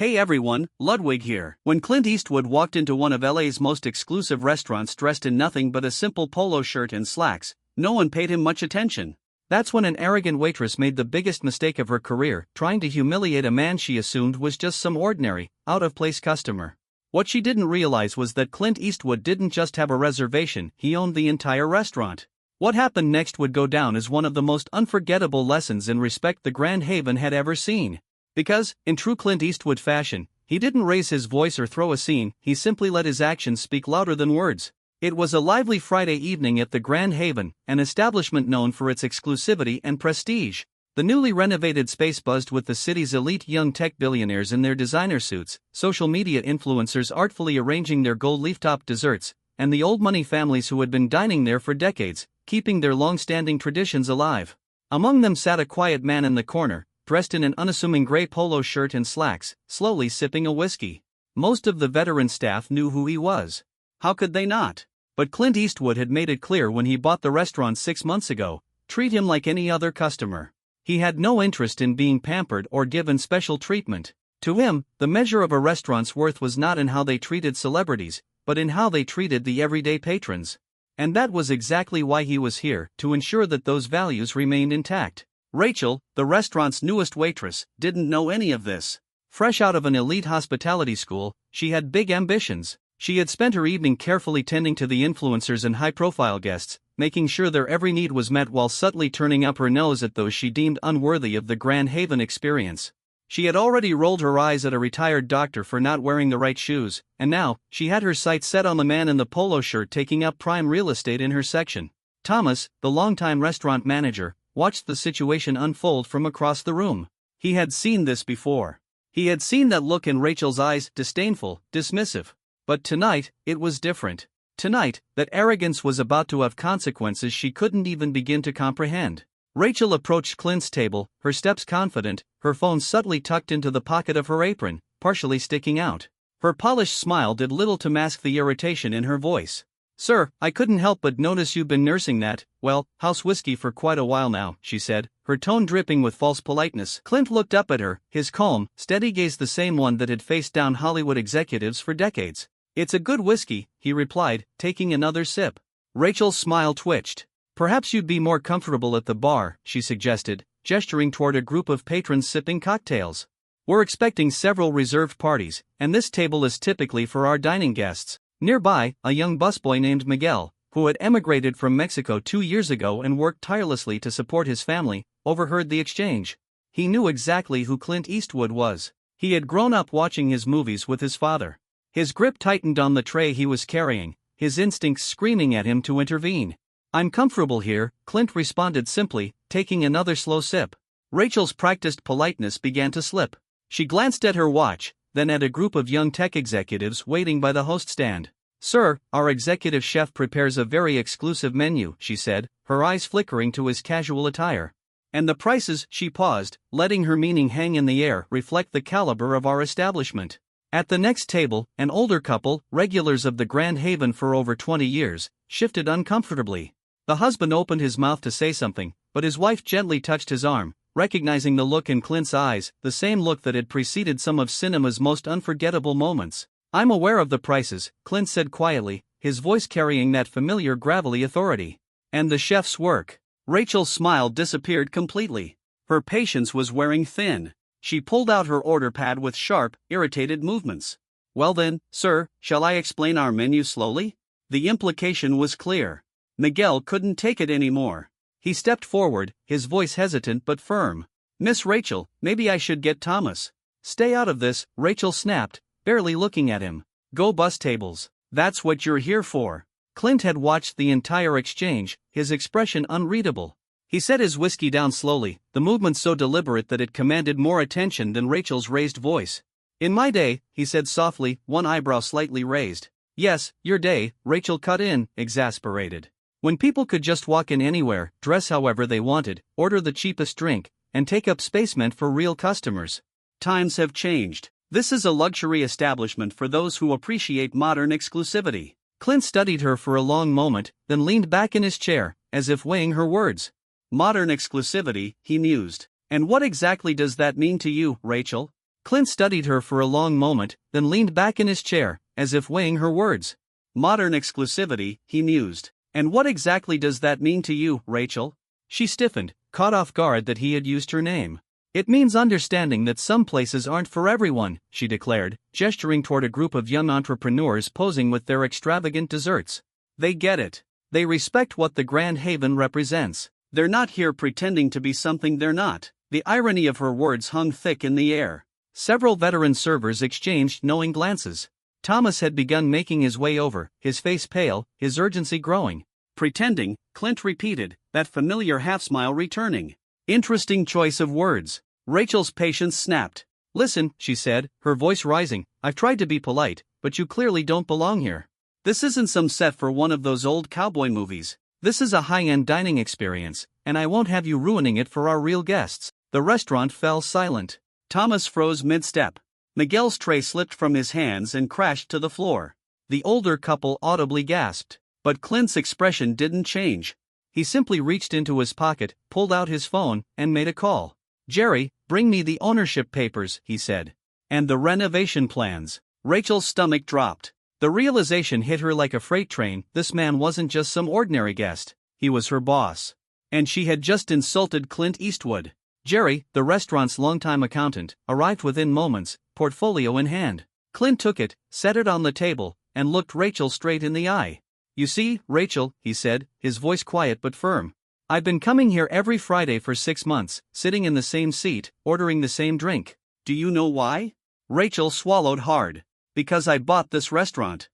Hey everyone, Ludwig here. When Clint Eastwood walked into one of LA's most exclusive restaurants dressed in nothing but a simple polo shirt and slacks, no one paid him much attention. That's when an arrogant waitress made the biggest mistake of her career, trying to humiliate a man she assumed was just some ordinary, out-of-place customer. What she didn't realize was that Clint Eastwood didn't just have a reservation, he owned the entire restaurant. What happened next would go down as one of the most unforgettable lessons in respect the Grand Haven had ever seen. Because, in true Clint Eastwood fashion, he didn't raise his voice or throw a scene, he simply let his actions speak louder than words. It was a lively Friday evening at the Grand Haven, an establishment known for its exclusivity and prestige. The newly renovated space buzzed with the city's elite young tech billionaires in their designer suits, social media influencers artfully arranging their gold leaf-top desserts, and the old money families who had been dining there for decades, keeping their long-standing traditions alive. Among them sat a quiet man in the corner, dressed in an unassuming gray polo shirt and slacks, slowly sipping a whiskey. Most of the veteran staff knew who he was. How could they not? But Clint Eastwood had made it clear when he bought the restaurant 6 months ago, treat him like any other customer. He had no interest in being pampered or given special treatment. To him, the measure of a restaurant's worth was not in how they treated celebrities, but in how they treated the everyday patrons. And that was exactly why he was here, to ensure that those values remained intact. Rachel, the restaurant's newest waitress, didn't know any of this. Fresh out of an elite hospitality school, she had big ambitions. She had spent her evening carefully tending to the influencers and high-profile guests, making sure their every need was met while subtly turning up her nose at those she deemed unworthy of the Grand Haven experience. She had already rolled her eyes at a retired doctor for not wearing the right shoes, and now, she had her sights set on the man in the polo shirt taking up prime real estate in her section. Thomas, the longtime restaurant manager, watched the situation unfold from across the room. He had seen this before. He had seen that look in Rachel's eyes, disdainful, dismissive. But tonight, it was different. Tonight, that arrogance was about to have consequences she couldn't even begin to comprehend. Rachel approached Clint's table, her steps confident, her phone subtly tucked into the pocket of her apron, partially sticking out. Her polished smile did little to mask the irritation in her voice. "Sir, I couldn't help but notice you've been nursing that, well, house whiskey for quite a while now," she said, her tone dripping with false politeness. Clint looked up at her, his calm, steady gaze the same one that had faced down Hollywood executives for decades. "It's a good whiskey," he replied, taking another sip. Rachel's smile twitched. "Perhaps you'd be more comfortable at the bar," she suggested, gesturing toward a group of patrons sipping cocktails. "We're expecting several reserved parties, and this table is typically for our dining guests." Nearby, a young busboy named Miguel, who had emigrated from Mexico 2 years ago and worked tirelessly to support his family, overheard the exchange. He knew exactly who Clint Eastwood was. He had grown up watching his movies with his father. His grip tightened on the tray he was carrying, his instincts screaming at him to intervene. "I'm comfortable here," Clint responded simply, taking another slow sip. Rachel's practiced politeness began to slip. She glanced at her watch, then at a group of young tech executives waiting by the host stand. "Sir, our executive chef prepares a very exclusive menu," she said, her eyes flickering to his casual attire. "And the prices," she paused, letting her meaning hang in the air, "reflect the caliber of our establishment." At the next table, an older couple, regulars of the Grand Haven for over 20 years, shifted uncomfortably. The husband opened his mouth to say something, but his wife gently touched his arm, recognizing the look in Clint's eyes, the same look that had preceded some of cinema's most unforgettable moments. "I'm aware of the prices," Clint said quietly, his voice carrying that familiar gravelly authority. "And the chef's work." Rachel's smile disappeared completely. Her patience was wearing thin. She pulled out her order pad with sharp, irritated movements. "Well then, sir, shall I explain our menu slowly?" The implication was clear. Miguel couldn't take it anymore. He stepped forward, his voice hesitant but firm. "Miss Rachel, maybe I should get Thomas." "Stay out of this," Rachel snapped, barely looking at him. "Go bus tables. That's what you're here for." Clint had watched the entire exchange, his expression unreadable. He set his whiskey down slowly, the movement so deliberate that it commanded more attention than Rachel's raised voice. "In my day," he said softly, one eyebrow slightly raised. "Yes, your day," Rachel cut in, exasperated. "When people could just walk in anywhere, dress however they wanted, order the cheapest drink, and take up space meant for real customers. Times have changed. This is a luxury establishment for those who appreciate modern exclusivity." Clint studied her for a long moment, then leaned back in his chair, as if weighing her words. "Modern exclusivity," he mused. "And what exactly does that mean to you, Rachel?" Clint studied her for a long moment, then leaned back in his chair, as if weighing her words. Modern exclusivity, he mused. And what exactly does that mean to you, Rachel? She stiffened, caught off guard that he had used her name. It means understanding that some places aren't for everyone, she declared, gesturing toward a group of young entrepreneurs posing with their extravagant desserts. They get it. They respect what the Grand Haven represents. They're not here pretending to be something they're not. The irony of her words hung thick in the air. Several veteran servers exchanged knowing glances. Thomas had begun making his way over, his face pale, his urgency growing. Pretending, Clint repeated, that familiar half-smile returning. Interesting choice of words. Rachel's patience snapped. Listen, she said, her voice rising, I've tried to be polite, but you clearly don't belong here. This isn't some set for one of those old cowboy movies. This is a high-end dining experience, and I won't have you ruining it for our real guests. The restaurant fell silent. Thomas froze mid-step. Miguel's tray slipped from his hands and crashed to the floor. The older couple audibly gasped. But Clint's expression didn't change. He simply reached into his pocket, pulled out his phone, and made a call. Jerry, bring me the ownership papers, he said. And the renovation plans. Rachel's stomach dropped. The realization hit her like a freight train. This man wasn't just some ordinary guest. He was her boss. And she had just insulted Clint Eastwood. Jerry, the restaurant's longtime accountant, arrived within moments, portfolio in hand. Clint took it, set it on the table, and looked Rachel straight in the eye. You see, Rachel, he said, his voice quiet but firm. I've been coming here every Friday for 6 months, sitting in the same seat, ordering the same drink. Do you know why? Rachel swallowed hard. Because I bought this restaurant.